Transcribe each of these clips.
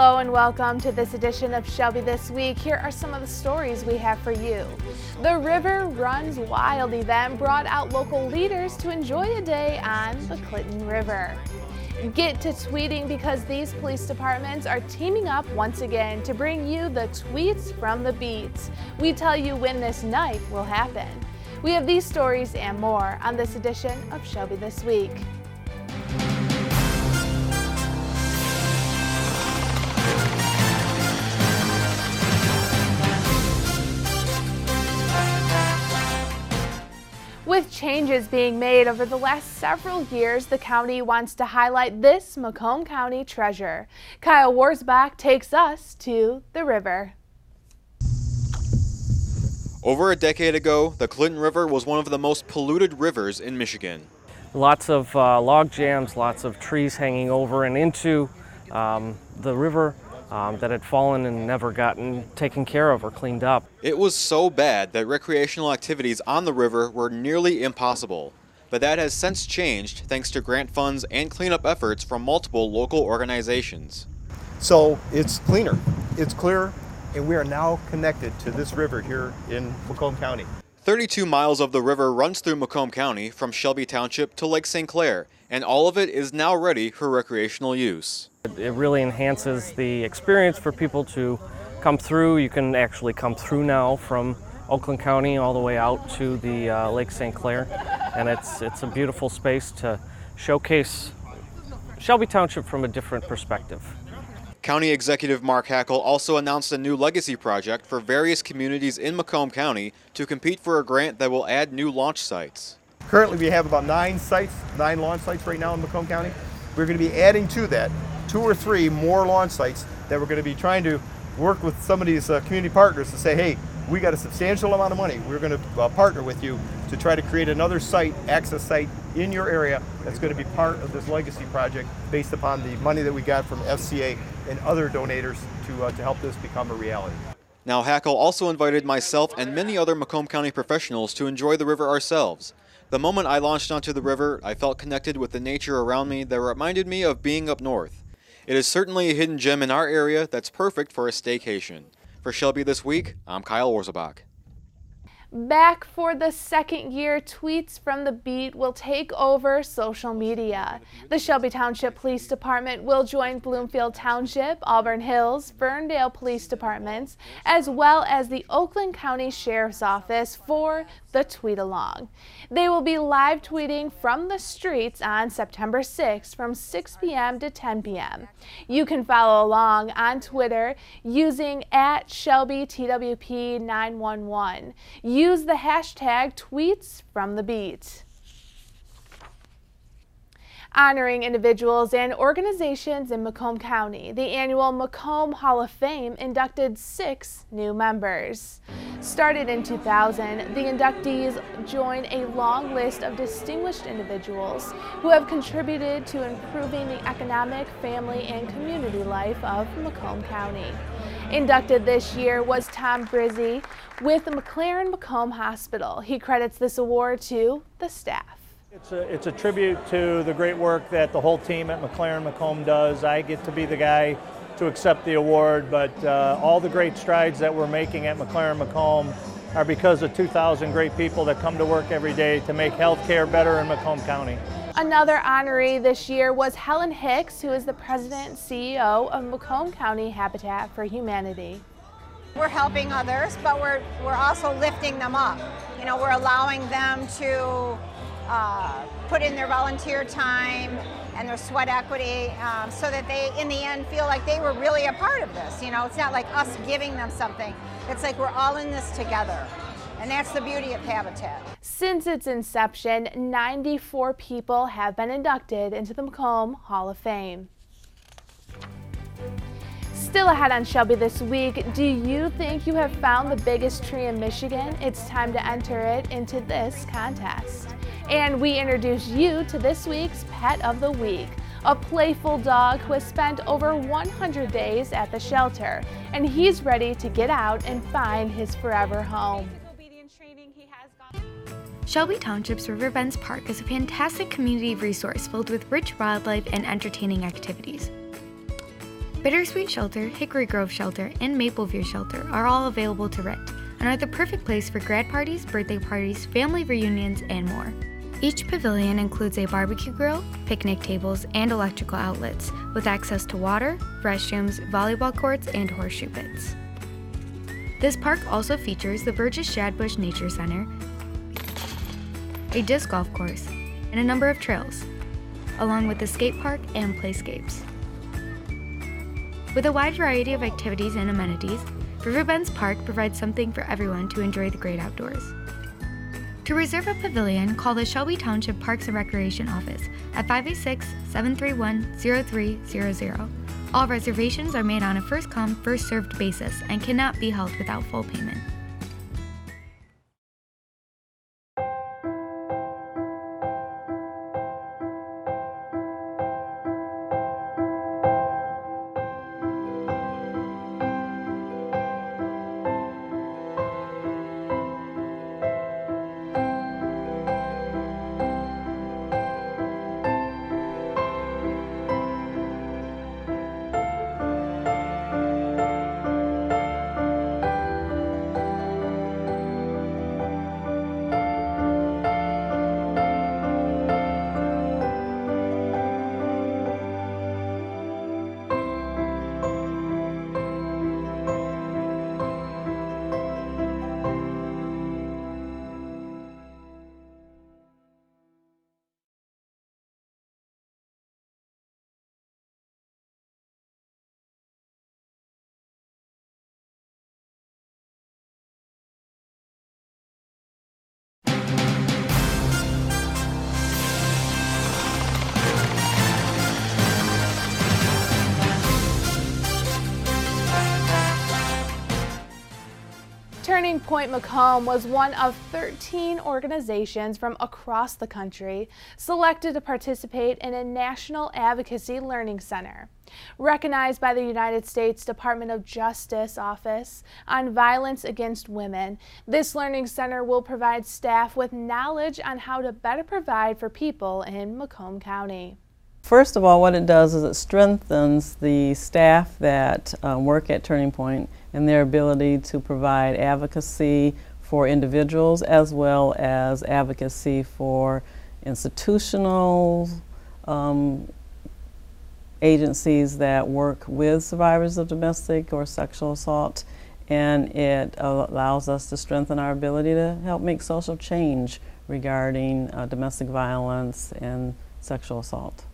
Hello and welcome to this edition of Shelby This Week. Here are some of the stories we have for you. The River Runs Wild event brought out local leaders to enjoy a day on the Clinton River. Get to tweeting because these police departments are teaming up once again to bring you the tweets from the beats. We tell you when this night will happen. We have these stories and more on this edition of Shelby This Week. With changes being made over the last several years, the county wants to highlight this Macomb County treasure. Kyle Warsbach takes us to the river. Over a decade ago, the Clinton River was one of the most polluted rivers in Michigan. Lots of log jams, lots of trees hanging over and into the river that had fallen and never gotten taken care of or cleaned up. It was so bad that recreational activities on the river were nearly impossible. But that has since changed thanks to grant funds and cleanup efforts from multiple local organizations. So it's cleaner, it's clearer, and we are now connected to this river here in Macomb County. 32 miles of the river runs through Macomb County from Shelby Township to Lake St. Clair, and all of it is now ready for recreational use. It really enhances the experience for people to come through. You can actually come through now from Oakland County all the way out to the Lake St. Clair, and it's a beautiful space to showcase Shelby Township from a different perspective. County Executive Mark Hackle also announced a new legacy project for various communities in Macomb County to compete for a grant that will add new launch sites. Currently we have about 9 launch sites right now in Macomb County. We're going to be adding to that 2 or 3 more launch sites that we're going to be trying to work with some of these community partners to say, hey, we got a substantial amount of money. We're going to partner with you to try to create another site, access site in your area that's going to be part of this legacy project based upon the money that we got from FCA and other donators to help this become a reality. Now, Hackle also invited myself and many other Macomb County professionals to enjoy the river ourselves. The moment I launched onto the river, I felt connected with the nature around me that reminded me of being up north. It is certainly a hidden gem in our area that's perfect for a staycation. For Shelby This Week, I'm Kyle Warsbach. Back for the second year, tweets from the beat will take over social media. The Shelby Township Police Department will join Bloomfield Township, Auburn Hills, Ferndale Police Departments, as well as the Oakland County Sheriff's Office for the tweet along. They will be live tweeting from the streets on September 6th from 6 p.m. to 10 p.m. You can follow along on Twitter using @ShelbyTWP911. Use the hashtag #TweetsFromTheBeat. Honoring individuals and organizations in Macomb County, the annual Macomb Hall of Fame inducted 6 new members. Started in 2000, the inductees join a long list of distinguished individuals who have contributed to improving the economic, family, and community life of Macomb County. Inducted this year was Tom Brizzi with the McLaren Macomb Hospital. He credits this award to the staff. It's a tribute to the great work that the whole team at McLaren Macomb does. I get to be the guy to accept the award, but all the great strides that we're making at McLaren Macomb are because of 2,000 great people that come to work every day to make healthcare better in Macomb County. Another honoree this year was Helen Hicks, who is the president and CEO of Macomb County Habitat for Humanity. We're helping others, but we're also lifting them up. You know, we're allowing them to put in their volunteer time and their sweat equity so that they, in the end, feel like they were really a part of this. You know, it's not like us giving them something. It's like we're all in this together. And that's the beauty of Habitat. Since its inception, 94 people have been inducted into the Macomb Hall of Fame. Still ahead on Shelby This Week, do you think you have found the biggest tree in Michigan? It's time to enter it into this contest. And we introduce you to this week's Pet of the Week, a playful dog who has spent over 100 days at the shelter, and he's ready to get out and find his forever home. Shelby Township's Riverbends Park is a fantastic community resource filled with rich wildlife and entertaining activities. Bittersweet Shelter, Hickory Grove Shelter, and Mapleview Shelter are all available to rent and are the perfect place for grad parties, birthday parties, family reunions, and more. Each pavilion includes a barbecue grill, picnic tables, and electrical outlets with access to water, restrooms, volleyball courts, and horseshoe pits. This park also features the Burgess Shadbush Nature Center, a disc golf course, and a number of trails, along with the skate park and playscapes. With a wide variety of activities and amenities, Riverbend's Park provides something for everyone to enjoy the great outdoors. To reserve a pavilion, call the Shelby Township Parks and Recreation Office at 586-731-0300. All reservations are made on a first-come, first-served basis and cannot be held without full payment. Turning Point Macomb was one of 13 organizations from across the country selected to participate in a National Advocacy Learning Center. Recognized by the United States Department of Justice Office on Violence Against Women, this learning center will provide staff with knowledge on how to better provide for people in Macomb County. First of all, what it does is it strengthens the staff that work at Turning Point and their ability to provide advocacy for individuals as well as advocacy for institutional agencies that work with survivors of domestic or sexual assault, and it allows us to strengthen our ability to help make social change regarding domestic violence and sexual assault.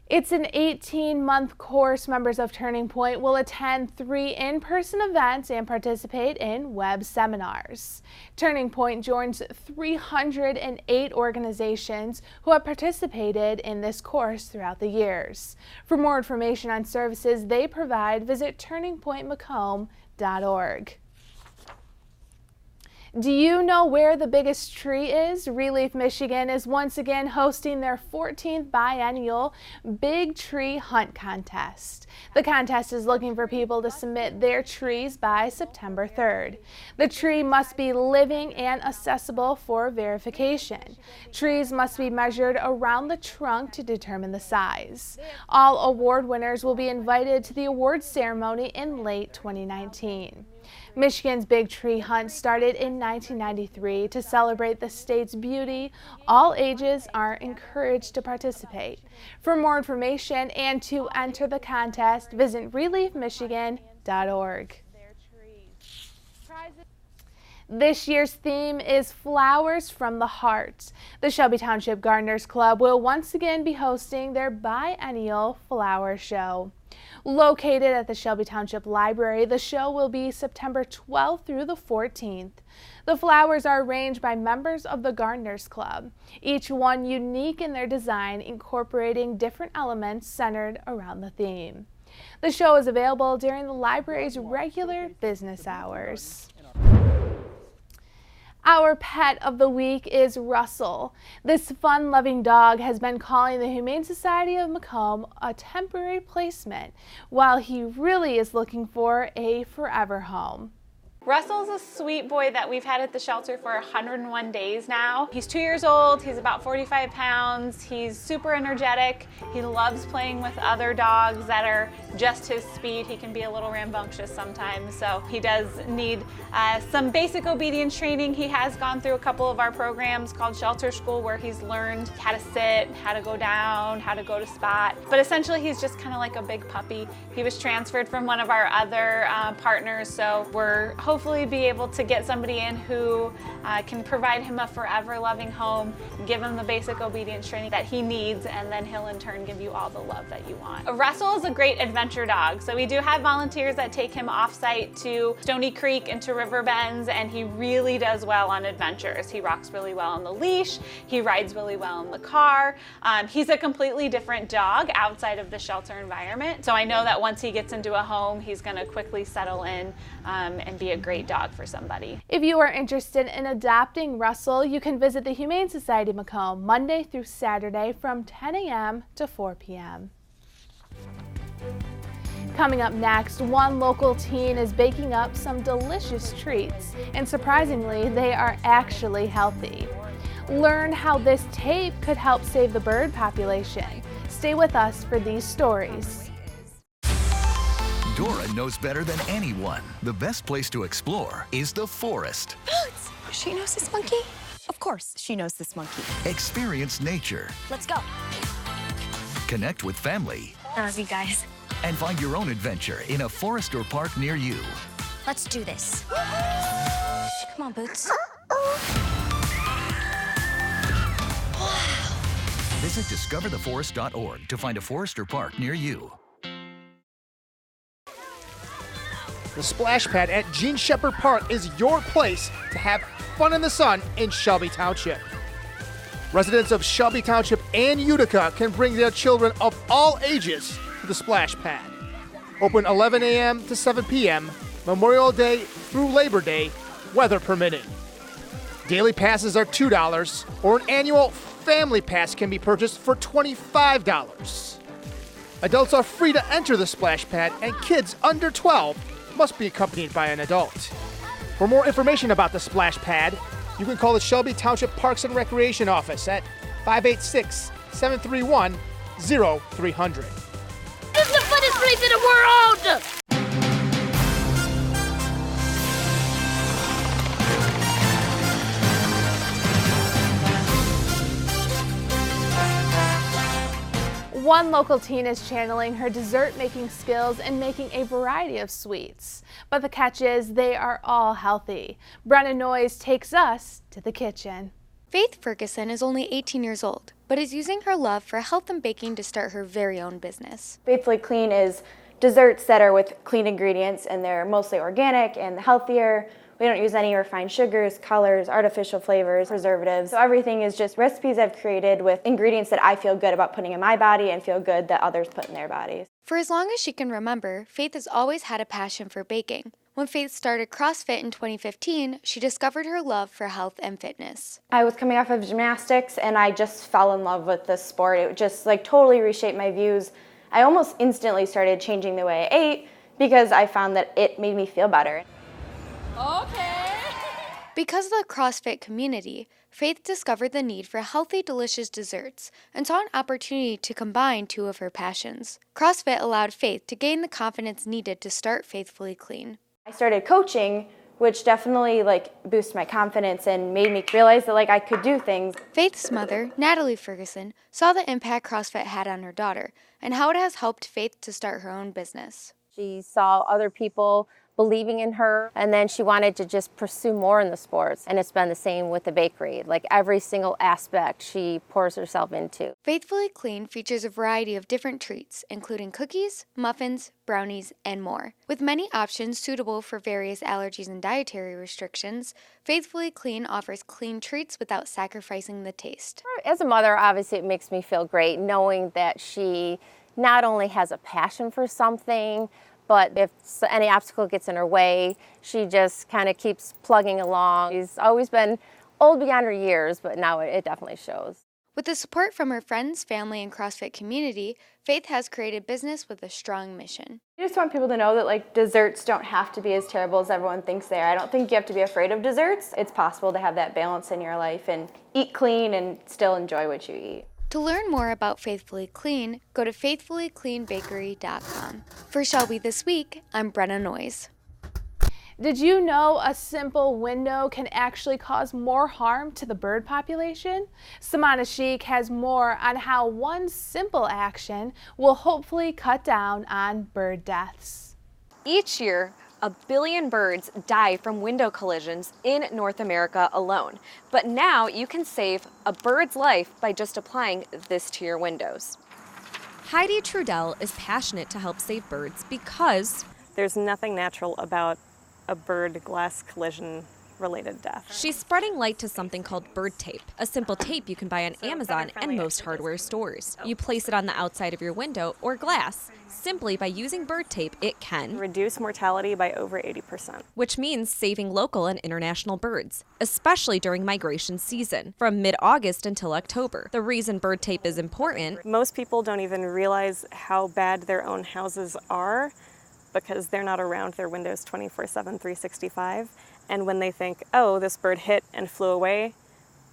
It's an 18-month course. Members of Turning Point will attend 3 in-person events and participate in web seminars. Turning Point joins 308 organizations who have participated in this course throughout the years. For more information on services they provide, visit turningpointmacomb.org. Do you know where the biggest tree is? Relief Michigan is once again hosting their 14th biennial Big Tree Hunt Contest. The contest is looking for people to submit their trees by September 3rd. The tree must be living and accessible for verification. Trees must be measured around the trunk to determine the size. All award winners will be invited to the awards ceremony in late 2019. Michigan's Big Tree Hunt started in 1993 to celebrate the state's beauty. All ages are encouraged to participate. For more information and to enter the contest, visit reliefmichigan.org. This year's theme is Flowers from the Heart. The Shelby Township Gardeners Club will once again be hosting their biennial flower show. Located at the Shelby Township Library, the show will be September 12th through the 14th. The flowers are arranged by members of the Gardeners Club, each one unique in their design, incorporating different elements centered around the theme. The show is available during the library's regular business hours. Our pet of the week is Russell. This fun-loving dog has been calling the Humane Society of Macomb a temporary placement, while he really is looking for a forever home. Russell's a sweet boy that we've had at the shelter for 101 days now. He's 2 years old, he's about 45 pounds, he's super energetic, he loves playing with other dogs that are just his speed. He can be a little rambunctious sometimes, so he does need some basic obedience training. He has gone through a couple of our programs called Shelter School where he's learned how to sit, how to go down, how to go to spot, but essentially he's just kind of like a big puppy. He was transferred from one of our other partners, so we're hopefully be able to get somebody in who can provide him a forever loving home, give him the basic obedience training that he needs, and then he'll in turn give you all the love that you want. Russell is a great adventure dog, so we do have volunteers that take him off-site to Stony Creek and to river bends, and he really does well on adventures. He rocks really well on the leash, he rides really well in the car. He's a completely different dog outside of the shelter environment, so I know that once he gets into a home, he's going to quickly settle in and be a great dog for somebody. If you are interested in adopting Russell, you can visit the Humane Society Macomb Monday through Saturday from 10 a.m. to 4 p.m. Coming up next, one local teen is baking up some delicious treats, and surprisingly, they are actually healthy. Learn how this tape could help save the bird population. Stay with us for these stories. Dora knows better than anyone. The best place to explore is the forest. Boots! She knows this monkey? Of course she knows this monkey. Experience nature. Let's go. Connect with family. I love you guys. And find your own adventure in a forest or park near you. Let's do this. Come on, Boots. Visit discovertheforest.org to find a forest or park near you. The splash pad at Gene Shepherd Park is your place to have fun in the sun in Shelby Township. Residents of Shelby Township and Utica can bring their children of all ages to the splash pad. Open 11 a.m. to 7 p.m., Memorial Day through Labor Day, weather permitting. Daily passes are $2, or an annual family pass can be purchased for $25. Adults are free to enter the splash pad, and kids under 12 must be accompanied by an adult. For more information about the splash pad, you can call the Shelby Township Parks and Recreation Office at 586-731-0300. This is the funnest place in the world! One local teen is channeling her dessert-making skills and making a variety of sweets. But the catch is they are all healthy. Brenna Noyes takes us to the kitchen. Faith Ferguson is only 18 years old, but is using her love for health and baking to start her very own business. Faithfully Clean is desserts that are with clean ingredients, and they're mostly organic and healthier. We don't use any refined sugars, colors, artificial flavors, preservatives. So everything is just recipes I've created with ingredients that I feel good about putting in my body and feel good that others put in their bodies. For as long as she can remember, Faith has always had a passion for baking. When Faith started CrossFit in 2015, she discovered her love for health and fitness. I was coming off of gymnastics and I just fell in love with this sport. It just totally reshaped my views. I almost instantly started changing the way I ate because I found that it made me feel better. Okay. Because of the CrossFit community, Faith discovered the need for healthy, delicious desserts and saw an opportunity to combine two of her passions. CrossFit allowed Faith to gain the confidence needed to start Faithfully Clean. I started coaching, which definitely boosted my confidence and made me realize that I could do things. Faith's mother, Natalie Ferguson, saw the impact CrossFit had on her daughter and how it has helped Faith to start her own business. She saw other people believing in her, and then she wanted to just pursue more in the sports, and it's been the same with the bakery. Every single aspect she pours herself into. Faithfully Clean features a variety of different treats, including cookies, muffins, brownies, and more. With many options suitable for various allergies and dietary restrictions, Faithfully Clean offers clean treats without sacrificing the taste. As a mother, obviously it makes me feel great knowing that she not only has a passion for something, but if any obstacle gets in her way, she just kind of keeps plugging along. She's always been old beyond her years, but now it definitely shows. With the support from her friends, family, and CrossFit community, Faith has created business with a strong mission. I just want people to know that like desserts don't have to be as terrible as everyone thinks they are. I don't think you have to be afraid of desserts. It's possible to have that balance in your life and eat clean and still enjoy what you eat. To learn more about Faithfully Clean, go to faithfullycleanbakery.com. For Shelby This Week, I'm Brenna Noyes. Did you know a simple window can actually cause more harm to the bird population? Samana Sheikh has more on how one simple action will hopefully cut down on bird deaths. Each year, 1 billion birds die from window collisions in North America alone. But now you can save a bird's life by just applying this to your windows. Heidi Trudell is passionate to help save birds because there's nothing natural about a bird glass collision related death. She's spreading light to something called bird tape, a simple tape you can buy on Amazon and most hardware stores. You place it on the outside of your window or glass. Simply by using bird tape, it can reduce mortality by over 80%. Which means saving local and international birds, especially during migration season, from mid-August until October. The reason bird tape is important: most people don't even realize how bad their own houses are because they're not around their windows 24/7, 365. And when they think, oh, this bird hit and flew away,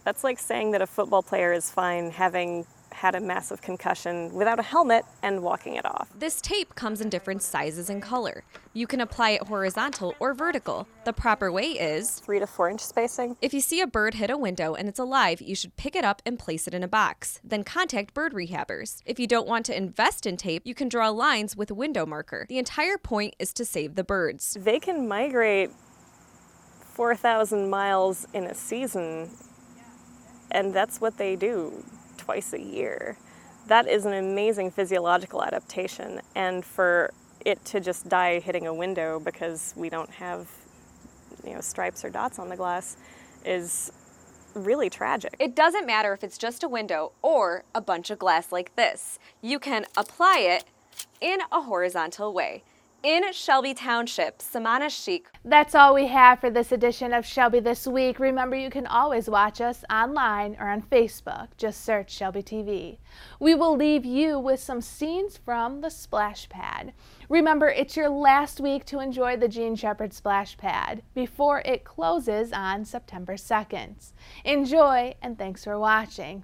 that's like saying that a football player is fine having had a massive concussion without a helmet and walking it off. This tape comes in different sizes and color. You can apply it horizontal or vertical. The proper way is 3 to 4 inch spacing. If you see a bird hit a window and it's alive, you should pick it up and place it in a box. Then contact bird rehabbers. If you don't want to invest in tape, you can draw lines with a window marker. The entire point is to save the birds. They can migrate 4,000 miles in a season, and that's what they do twice a year. That is an amazing physiological adaptation, and for it to just die hitting a window because we don't have, stripes or dots on the glass is really tragic. It doesn't matter if it's just a window or a bunch of glass like this. You can apply it in a horizontal way. In Shelby Township, Samana Sheikh. That's all we have for this edition of Shelby This Week. Remember, you can always watch us online or on Facebook. Just search Shelby TV. We will leave you with some scenes from the splash pad. Remember, it's your last week to enjoy the Jean Shepherd splash pad before it closes on September 2nd. Enjoy, and thanks for watching.